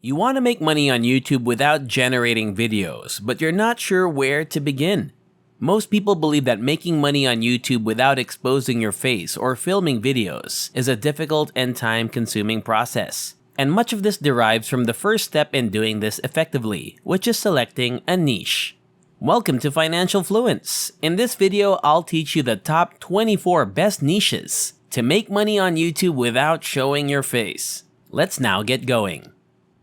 You want to make money on YouTube without generating videos, but you're not sure where to begin. Most people believe that making money on YouTube without exposing your face or filming videos is a difficult and time-consuming process. And much of this derives from the first step in doing this effectively, which is selecting a niche. Welcome to Financial Fluence. In this video, I'll teach you the top 24 best niches to make money on YouTube without showing your face. Let's now get going.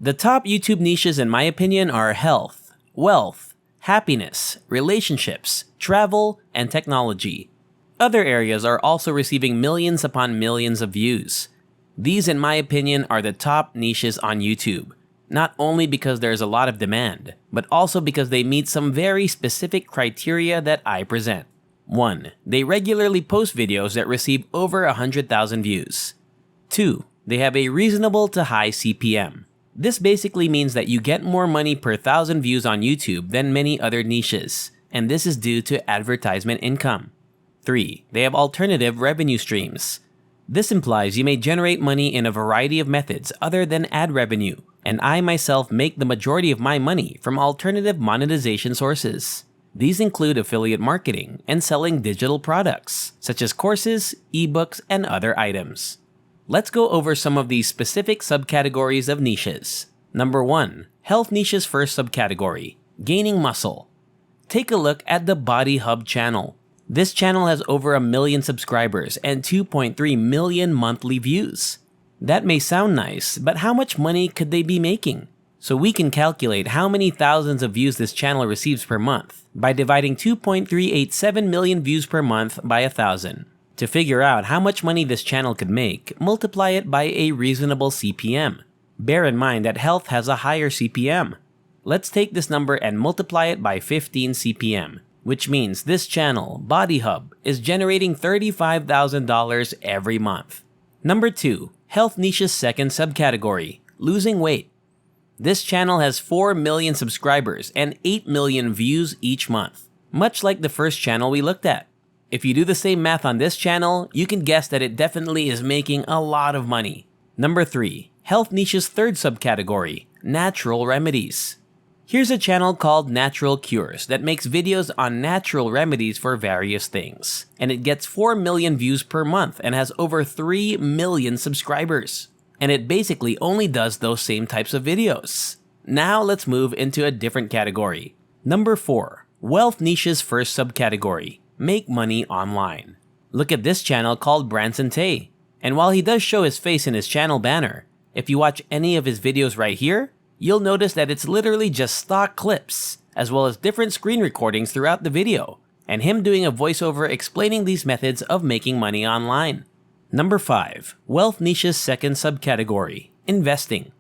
The top YouTube niches in my opinion are health, wealth, happiness, relationships, travel, and technology. Other areas are also receiving millions upon millions of views. These, in my opinion, are the top niches on YouTube, not only because there's a lot of demand, but also because they meet some very specific criteria that I present. 1. They regularly post videos that receive over 100,000 views. 2. They have a reasonable to high CPM. This basically means that you get more money per 1,000 views on YouTube than many other niches, and this is due to advertisement income. 3. They have alternative revenue streams. This implies you may generate money in a variety of methods other than ad revenue, and I myself make the majority of my money from alternative monetization sources. These include affiliate marketing and selling digital products, such as courses, ebooks, and other items. Let's go over some of these specific subcategories of niches. Number 1. Health niche's first subcategory, gaining muscle. Take a look at the Body Hub channel. This channel has over 1 million subscribers and 2.3 million monthly views. That may sound nice, but how much money could they be making? So we can calculate how many thousands of views this channel receives per month by dividing 2.387 million views per month by 1,000. To figure out how much money this channel could make, multiply it by a reasonable CPM. Bear in mind that health has a higher CPM. Let's take this number and multiply it by 15 CPM, which means this channel, Body Hub, is generating $35,000 every month. Number 2. Health niche's second subcategory, losing weight. This channel has 4 million subscribers and 8 million views each month, much like the first channel we looked at. If you do the same math on this channel, you can guess that it definitely is making a lot of money. Number 3. Health niche's third subcategory, natural remedies. Here's a channel called Natural Cures that makes videos on natural remedies for various things, and it gets 4 million views per month and has over 3 million subscribers. And it basically only does those same types of videos. Now let's move into a different category. Number 4. Wealth niche's first subcategory, make money online. Look at this channel called Branson Tay, and while he does show his face in his channel banner, if you watch any of his videos right here, you'll notice that it's literally just stock clips, as well as different screen recordings throughout the video, and him doing a voiceover explaining these methods of making money online. Number 5. Wealth niche's second subcategory, investing.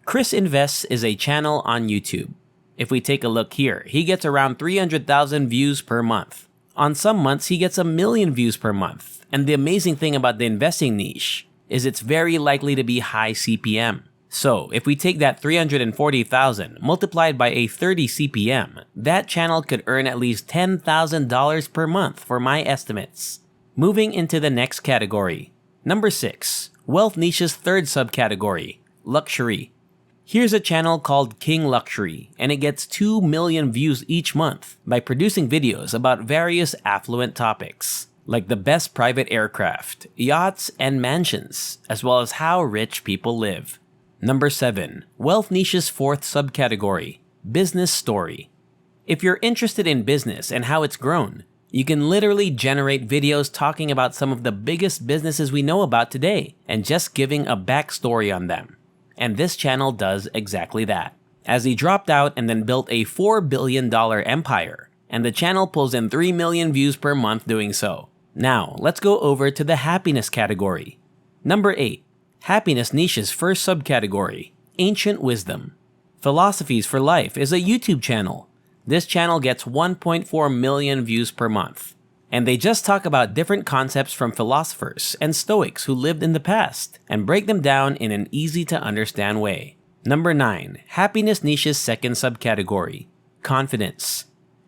Chris Invests is a channel on YouTube. If we take a look here, he gets around 300,000 views per month. On some months, he gets 1 million views per month, and the amazing thing about the investing niche is it's very likely to be high CPM. So, if we take that 340,000 multiplied by a 30 CPM, that channel could earn at least $10,000 per month for my estimates. Moving into the next category. Number 6. Wealth niche's third subcategory, luxury. Here's a channel called King Luxury, and it gets 2 million views each month by producing videos about various affluent topics, like the best private aircraft, yachts, and mansions, as well as how rich people live. Number 7. Wealth niche's fourth subcategory, business story. If you're interested in business and how it's grown, you can literally generate videos talking about some of the biggest businesses we know about today and just giving a backstory on them. And this channel does exactly that, as he dropped out and then built a $4 billion empire, and the channel pulls in 3 million views per month doing so. Now, let's go over to the happiness category. Number 8. Happiness niche's first subcategory, ancient wisdom. Philosophies for Life is a YouTube channel. This channel gets 1.4 million views per month. And they just talk about different concepts from philosophers and stoics who lived in the past and break them down in an easy to understand way. Number 9. Happiness niche's second subcategory, confidence.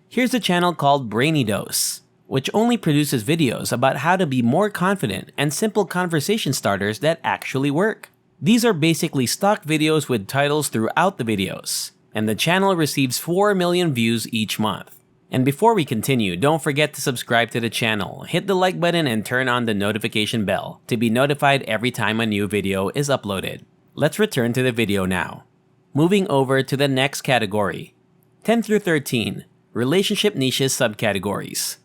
Here's a channel called Brainy Dose, which only produces videos about how to be more confident and simple conversation starters that actually work. These are basically stock videos with titles throughout the videos, and the channel receives 4 million views each month. And before we continue, don't forget to subscribe to the channel, hit the like button and turn on the notification bell to be notified every time a new video is uploaded. Let's return to the video now. Moving over to the next category. 10 through 13, relationship niches subcategories.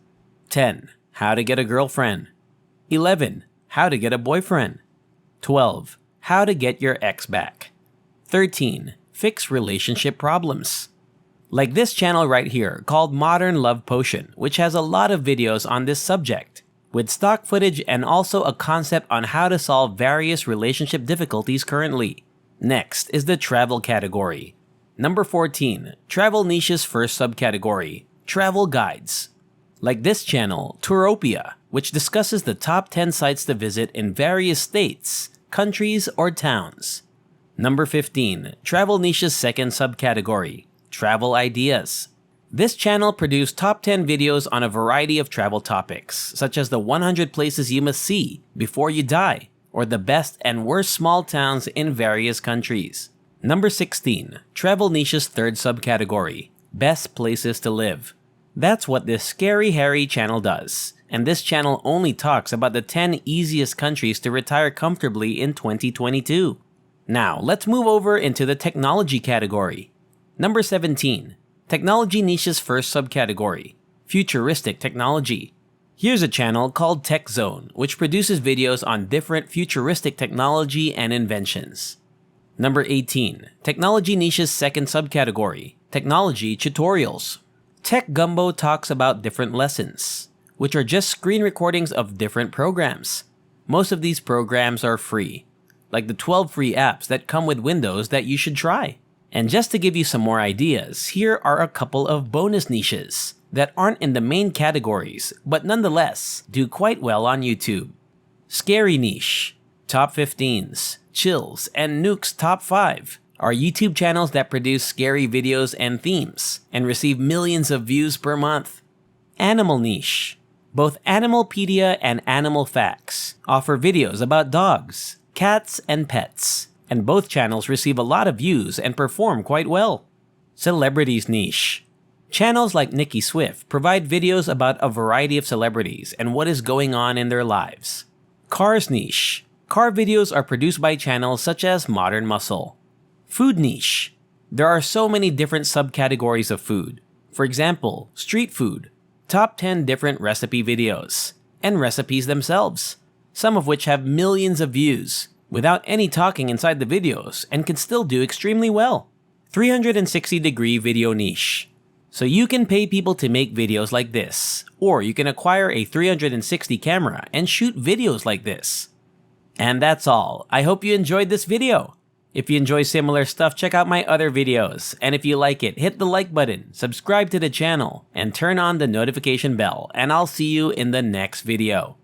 10. How to get a girlfriend. 11. How to get a boyfriend. 12. How to get your ex back. 13. Fix relationship problems. Like this channel right here called Modern Love Potion, which has a lot of videos on this subject, with stock footage and also a concept on how to solve various relationship difficulties currently. Next is the travel category. Number 14. Travel niche's first subcategory, travel guides. Like this channel, Touropia, which discusses the top 10 sites to visit in various states, countries, or towns. Number 15. Travel niche's second subcategory, travel ideas. This channel produced top 10 videos on a variety of travel topics, such as the 100 places you must see before you die, or the best and worst small towns in various countries. Number 16. Travel niche's third subcategory, best places to live. That's what this Scary Harry channel does, and this channel only talks about the 10 easiest countries to retire comfortably in 2022. Now, let's move over into the technology category. Number 17. Technology niche's first subcategory, futuristic technology. Here's a channel called Tech Zone, which produces videos on different futuristic technology and inventions. Number 18. Technology niche's second subcategory, technology tutorials. Tech Gumbo talks about different lessons, which are just screen recordings of different programs. Most of these programs are free, like the 12 free apps that come with Windows that you should try. And just to give you some more ideas, here are a couple of bonus niches that aren't in the main categories, but nonetheless do quite well on YouTube. Scary niche, top 15s, chills, and nukes top 5 are YouTube channels that produce scary videos and themes and receive millions of views per month. Animal niche, both Animalpedia and Animal Facts offer videos about dogs, cats, and pets, and both channels receive a lot of views and perform quite well. Celebrities niche. Channels like Nicki Swift provide videos about a variety of celebrities and what is going on in their lives. Cars niche. Car videos are produced by channels such as Modern Muscle. Food niche. There are so many different subcategories of food. For example, street food, top 10 different recipe videos, and recipes themselves, some of which have millions of views, without any talking inside the videos, and can still do extremely well. 360-degree video niche. So you can pay people to make videos like this, or you can acquire a 360 camera and shoot videos like this. And that's all. I hope you enjoyed this video. If you enjoy similar stuff, check out my other videos, and if you like it, hit the like button, subscribe to the channel, and turn on the notification bell, and I'll see you in the next video.